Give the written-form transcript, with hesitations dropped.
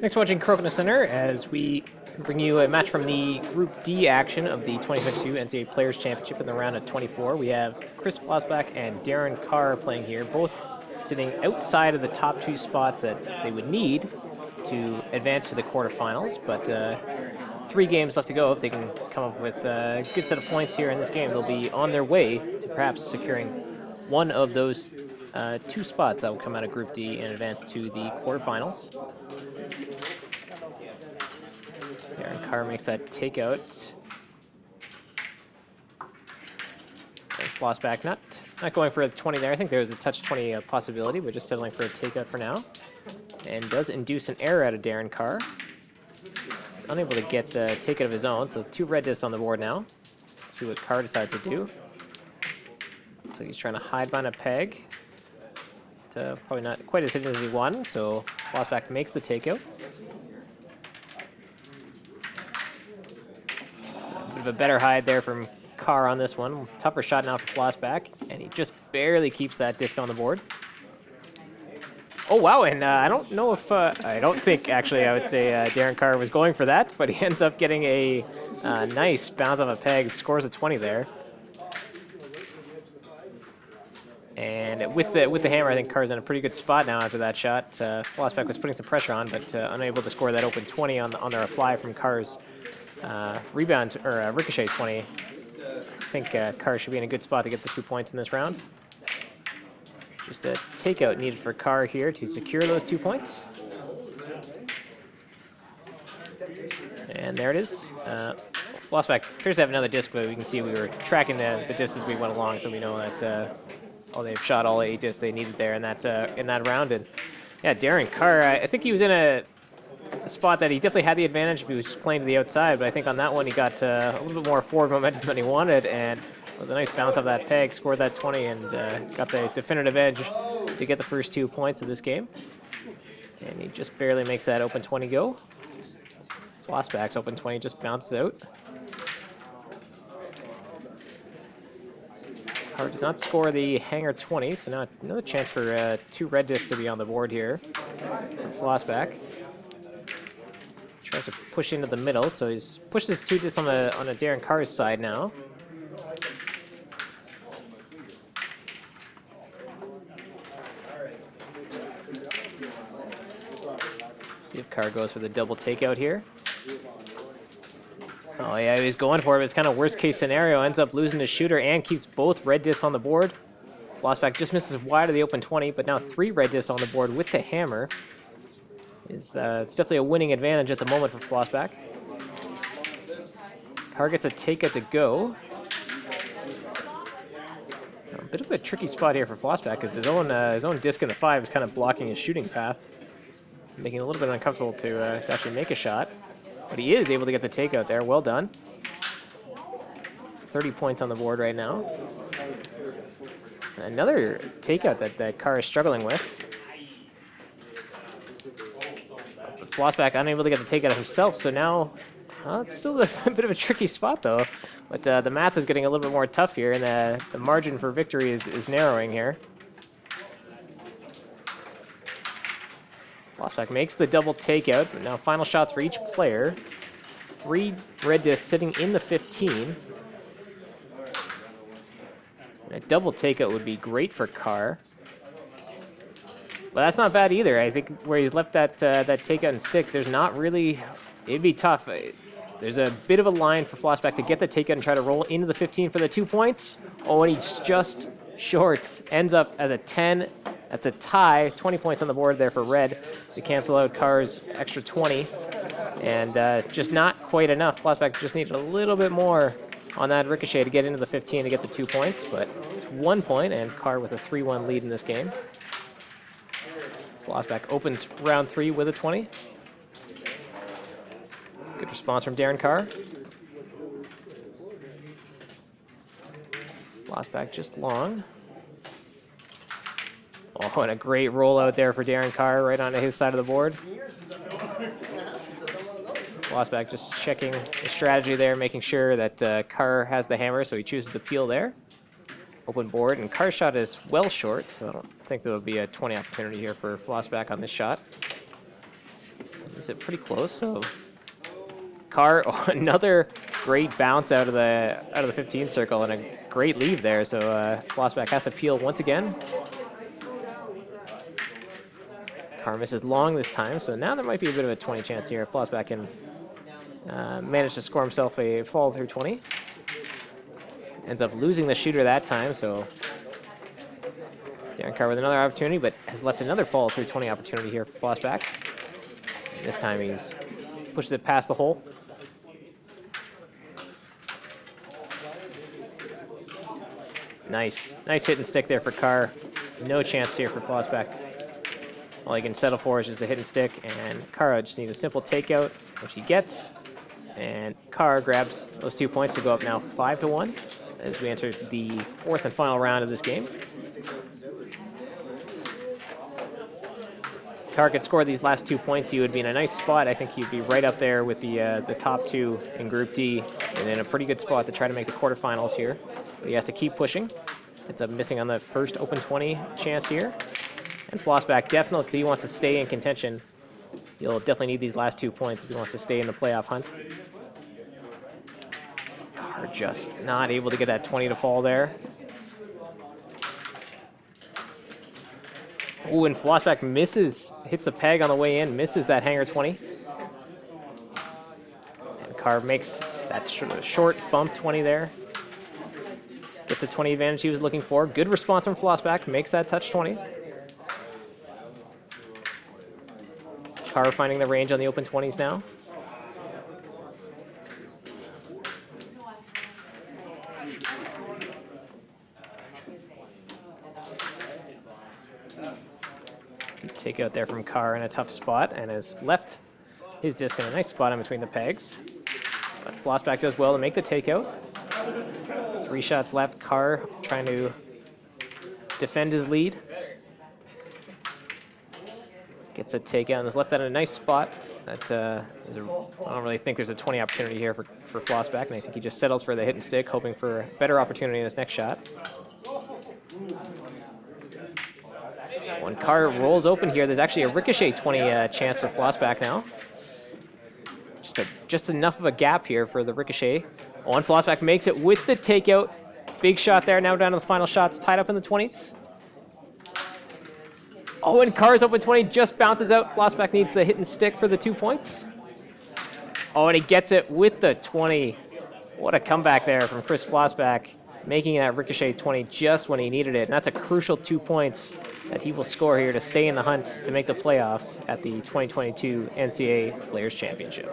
Thanks for watching Crokinole Center as we bring you a match from the Group D action of the 2022 NCA Players Championship in the round of 24. We have Kris Flossbach and Darren Carr playing here, both sitting outside of the top two spots that they would need to advance to the quarterfinals. But 3 games left to go. If they can come up with a good set of points here in this game, they'll be on their way to perhaps securing one of those 2 spots that will come out of Group D and advance to the quarterfinals. Darren Carr makes that takeout. And Flossbach not going for a 20 there. I think there was a touch 20 possibility, but just settling for a takeout for now. And does induce an error out of Darren Carr. He's unable to get the takeout of his own, so 2 red discs on the board now. See what Carr decides to do. So he's trying to hide behind a peg. Probably not quite as hidden as he wanted, so Flossbach makes the takeout. A bit of a better hide there from Carr on this one. Tougher shot now for Flossbach, and he just barely keeps that disc on the board. Oh, wow, and I don't know if, I don't think, actually, I would say Darren Carr was going for that, but he ends up getting a nice bounce off a peg, scores a 20 there. And with the hammer, I think Carr's in a pretty good spot now after that shot. Flossbach was putting some pressure on, but unable to score that open 20 on the reply from Carr's rebound, or ricochet 20. I think Carr should be in a good spot to get the 2 points in this round. Just a takeout needed for Carr here to secure those 2 points. And there it is. Flossbach appears to have another disc, but we can see we were tracking the discs as we went along, so we know that they've shot all 8 discs they needed there in that round. And yeah, Darren Carr, I think he was in a spot that he definitely had the advantage if he was just playing to the outside, but I think on that one he got a little bit more forward momentum than he wanted, and with a nice bounce off that peg, scored that 20 and got the definitive edge to get the first 2 points of this game. And he just barely makes that open 20 go. Flossbach's open 20 just bounces out. Carr does not score the hanger 20, so now another chance for 2 red discs to be on the board here for Flossbach. Tries to push into the middle, so he's pushed his 2 discs on a Darren Carr's side now. See if Carr goes for the double takeout here. Oh yeah, he was going for it, but it's kind of worst case scenario. Ends up losing his shooter and keeps both red discs on the board. Flossbach just misses wide of the open 20, but now 3 red discs on the board with the hammer. It's definitely a winning advantage at the moment for Flossbach. Carr gets a takeout to go. A bit of a tricky spot here for Flossbach because his own disc in the 5 is kind of blocking his shooting path, making it a little bit uncomfortable to actually make a shot. But he is able to get the takeout there. Well done. 30 points on the board right now. Another takeout that Carr is struggling with. Flossbach unable to get the takeout himself, so now it's still a bit of a tricky spot though. But the math is getting a little bit more tough here, and the margin for victory is narrowing here. Flossbach makes the double takeout, but now final shots for each player. 3 red discs sitting in the 15. And a double takeout would be great for Carr. But that's not bad either. I think where he's left that takeout and stick, there's not really, it'd be tough. There's a bit of a line for Flossbach to get the takeout and try to roll into the 15 for the 2 points. Oh, and he's just short. Ends up as a 10. That's a tie. 20 points on the board there for red to cancel out Carr's extra 20. And just not quite enough. Flossbach just needed a little bit more on that ricochet to get into the 15 to get the 2 points. But it's 1 point, and Carr with a 3-1 lead in this game. Flossbach opens round 3 with a 20. Good response from Darren Carr. Flossbach just long. Oh, and a great rollout there for Darren Carr right onto his side of the board. Flossbach just checking the strategy there, making sure that Carr has the hammer, so he chooses to peel there. Open board, and Carr's shot is well short, so I don't think there will be a 20 opportunity here for Flossbach on this shot. Is it pretty close? So Carr, oh, another great bounce out of the 15 circle and a great leave there. So Flossbach has to peel once again. Carr misses long this time, so now there might be a bit of a 20 chance here if Flossbach can manage to score himself a fall through 20. Ends up losing the shooter that time, so Darren Carr with another opportunity, but has left another fall through 20 opportunity here for Flossbach. This time he's pushes it past the hole. Nice hit and stick there for Carr. No chance here for Flossbach. All he can settle for is just a hit and stick, and Carr just needs a simple takeout, which he gets. And Carr grabs those 2 points to go up now 5-1 as we enter the fourth and final round of this game. Carr could score these last 2 points, he would be in a nice spot. I think he'd be right up there with the top two in Group D, and in a pretty good spot to try to make the quarterfinals here. But he has to keep pushing. Ends up missing on the first open 20 chance here. And Flossbach definitely, if he wants to stay in contention, he'll definitely need these last 2 points if he wants to stay in the playoff hunt. Carr just not able to get that 20 to fall there. Ooh, and Flossbach misses, hits the peg on the way in, misses that hanger 20. And Carr makes that short bump 20 there. Gets a 20 advantage he was looking for. Good response from Flossbach, makes that touch 20. Carr finding the range on the open 20s now. Take out there from Carr in a tough spot and has left his disc in a nice spot in between the pegs. But Flossbach does well to make the takeout. 3 shots left. Carr trying to defend his lead. Gets a takeout and is left that in a nice spot. That I don't really think there's a 20 opportunity here for Flossbach, and I think he just settles for the hit and stick, hoping for a better opportunity in his next shot. When Carr rolls open here, there's actually a ricochet 20 chance for Flossbach now. Just enough of a gap here for the ricochet. Oh, and Flossbach makes it with the takeout. Big shot there, now down to the final shots, tied up in the 20s. Oh, and Carr's open 20 just bounces out. Flossbach needs the hit and stick for the 2 points. Oh, and he gets it with the 20. What a comeback there from Kris Flossbach, making that ricochet 20 just when he needed it. And that's a crucial 2 points that he will score here to stay in the hunt to make the playoffs at the 2022 NCA Players Championship.